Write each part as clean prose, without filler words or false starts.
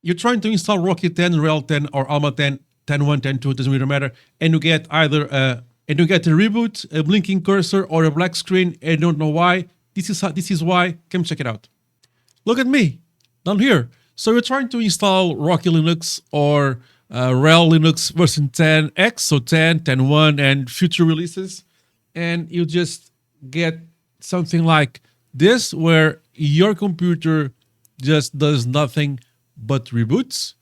you're trying to install Rocky10, RHEL10, or Alma10, 10.1, 10.2, it doesn't really matter, and you get either a reboot, a blinking cursor, or a black screen, and you don't know why. This is why. Come check it out. Look at me down here. So you're trying to install Rocky Linux or RHEL Linux version 10X, so 10, 10.1, and future releases, and you just get something like this, where your computer just does nothing but reboots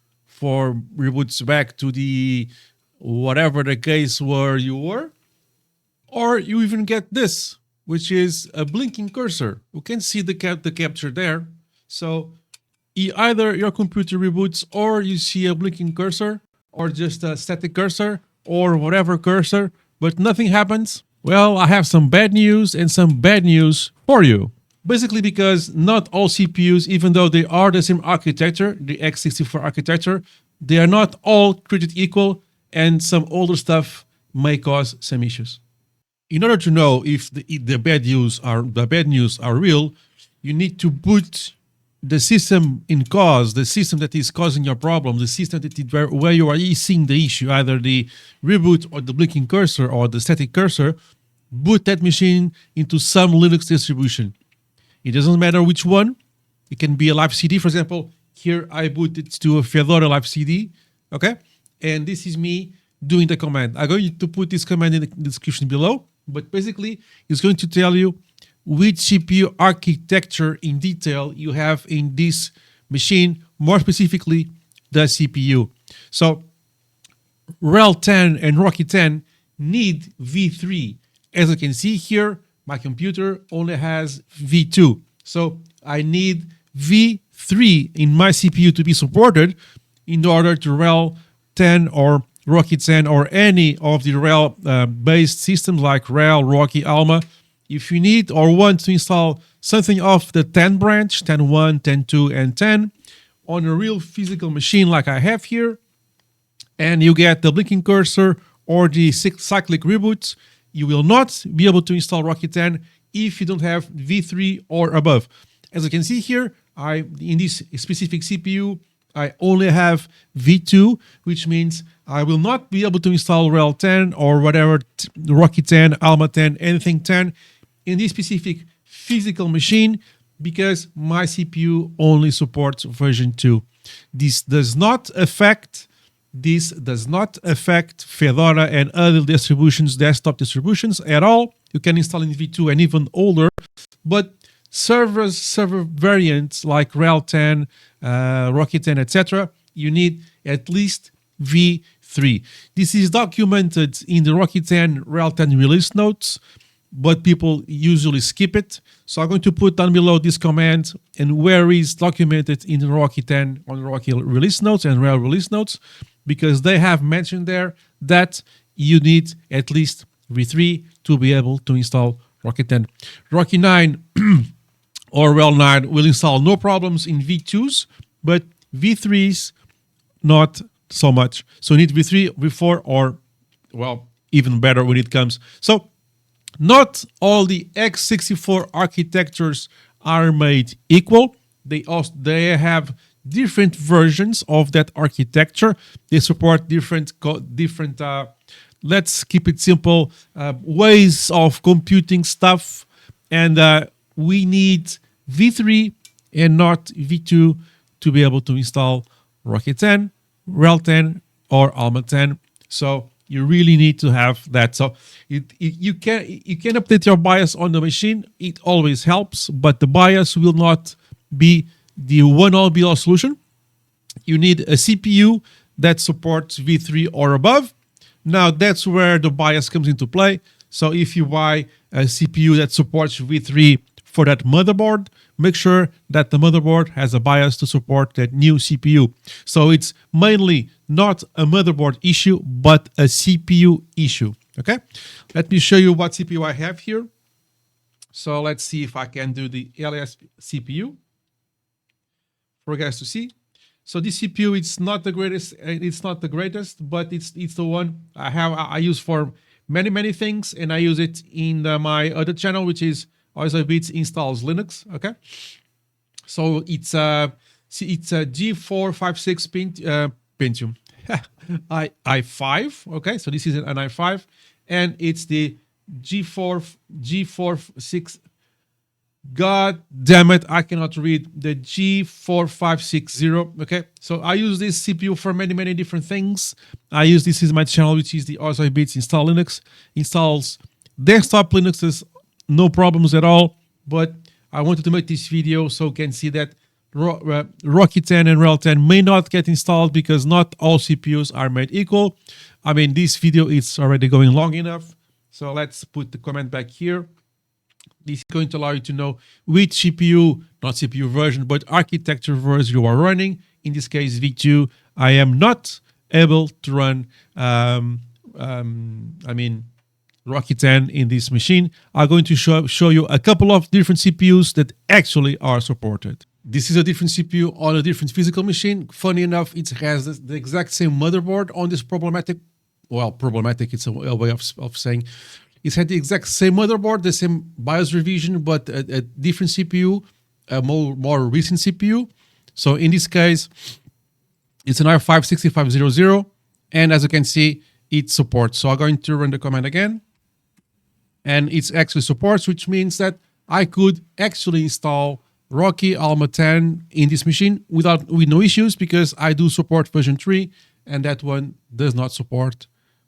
back to the whatever the case where you were. Or you even get this, which is a blinking cursor. You can see the capture there. So either your computer reboots, or you see a blinking cursor, or just a static cursor, or whatever cursor, but nothing happens. Well, I have some bad news and some bad news for you. Basically because not all CPUs, even though they are the same architecture, the x64 architecture, they are not all treated equal, and some older stuff may cause some issues. In order to know if the bad news are real, you need to boot the system in cause, the system that is causing your problem, the system where you are seeing the issue, either the reboot or the blinking cursor or the static cursor. Boot that machine into some Linux distribution. It doesn't matter which one. It can be a live CD. For example, here I booted to a Fedora live CD. Okay? And this is me doing the command. I'm going to put this command in the description below. But basically, it's going to tell you which CPU architecture in detail you have in this machine, more specifically, the CPU. So RHEL10 and Rocky10 need V3. As you can see here, my computer only has V2. So I need V3 in my CPU to be supported in order to RHEL10 or Rocky10 or any of the RHEL based systems like RHEL, Rocky, Alma. If you need or want to install something off the 10 branch, 10.1, 10.2, and 10 on a real physical machine like I have here, and you get the blinking cursor or the cyclic reboots, you will not be able to install Rocky10 if you don't have V3 or above. As you can see here, in this specific CPU, I only have V2, which means I will not be able to install RHEL10 or whatever, Rocky10, Alma10, anything 10 in this specific physical machine, because my CPU only supports version 2. This does not affect Fedora and other distributions, desktop distributions at all. You can install in V2 and even older, but server variants like RHEL10, Rocky10, etc., you need at least V3. This is documented in the Rocky10 RHEL10 release notes, but people usually skip it. So I'm going to put down below this command and where is documented in the Rocky10 on the Rocky release notes and RHEL release notes, because they have mentioned there that you need at least V3 to be able to install Rocky10. Rocky9 or RHEL9 will install no problems in V2s, but V3s not so much. So you need V3, V4, or, well, even better when it comes. So not all the x64 architectures are made equal. They have different versions of that architecture. They support different let's keep it simple, ways of computing stuff. And we need V3 and not V2 to be able to install Rocky10, RHEL10, or Alma10. So you really need to have that. So you can update your BIOS on the machine. It always helps, but the BIOS will not be the one-all be-all solution. You need a CPU that supports V3 or above. Now that's where the BIOS comes into play. So if you buy a CPU that supports V3 for that motherboard, make sure that the motherboard has a BIOS to support that new CPU. So it's mainly not a motherboard issue, but a CPU issue. Okay, let me show you what CPU I have here. So let's see if I can do the LS CPU for you guys to see. So this CPU, it's not the greatest, but it's the one I use for many things, and I use it in my other channel, which is Also Bits Installs Linux. Okay, so it's a See, it's a G456 Pentium i5. Okay, so this is an i5, and it's the G46. God damn it, I cannot read the G4560. Okay, so I use this CPU for many different things. I use this as my channel, which is the RHEL10 Bits Install Linux. Installs desktop Linuxes, no problems at all. But I wanted to make this video so you can see that Rocky10 and RHEL10 may not get installed because not all CPUs are made equal. I mean, this video is already going long enough. So let's put the comment back here. This is going to allow you to know which CPU, not CPU version, but architecture version you are running. In this case, V2. I am not able to run, Rocky10 in this machine. I'm going to show you a couple of different CPUs that actually are supported. This is a different CPU on a different physical machine. Funny enough, it has the exact same motherboard on this problematic, it's a way of saying. It's had the exact same motherboard, the same BIOS revision, but a different CPU, a more recent CPU. So in this case, it's an i5-6500, and as you can see, it supports. So I'm going to run the command again, and it actually supports, which means that I could actually install Rocky Alma10 in this machine with no issues, because I do support version 3, and that one does not support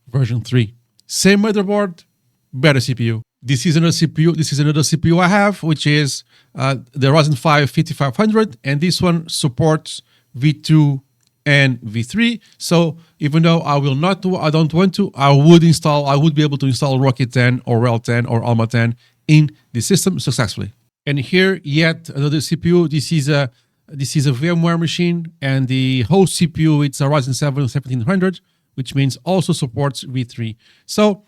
version 3. Same motherboard, better CPU. This is another CPU I have, which is the Ryzen 5 5500, and this one supports V2 and V3. So even though I don't want to, I would be able to install Rocky10 or RHEL10 or Alma10 in the system successfully. And here, yet another CPU. This is a VMware machine, and the host CPU, it's a Ryzen 7 1700, which means also supports V3. So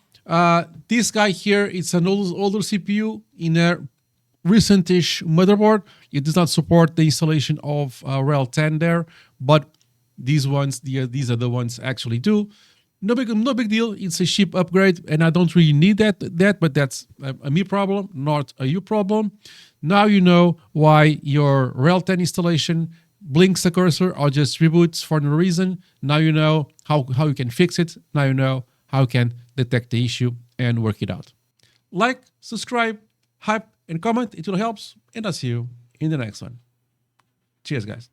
this guy here, it's an older CPU in a recentish motherboard. It does not support the installation of RHEL10 there, but these are the ones actually do. No big deal. It's a cheap upgrade, and I don't really need that, but that's a me problem, not a you problem. Now you know why your RHEL10 installation blinks the cursor or just reboots for no reason. Now you know how you can fix it. Now you know how you can detect the issue and work it out. Like, subscribe, hype, and comment. It will help, and I'll see you in the next one. Cheers, guys.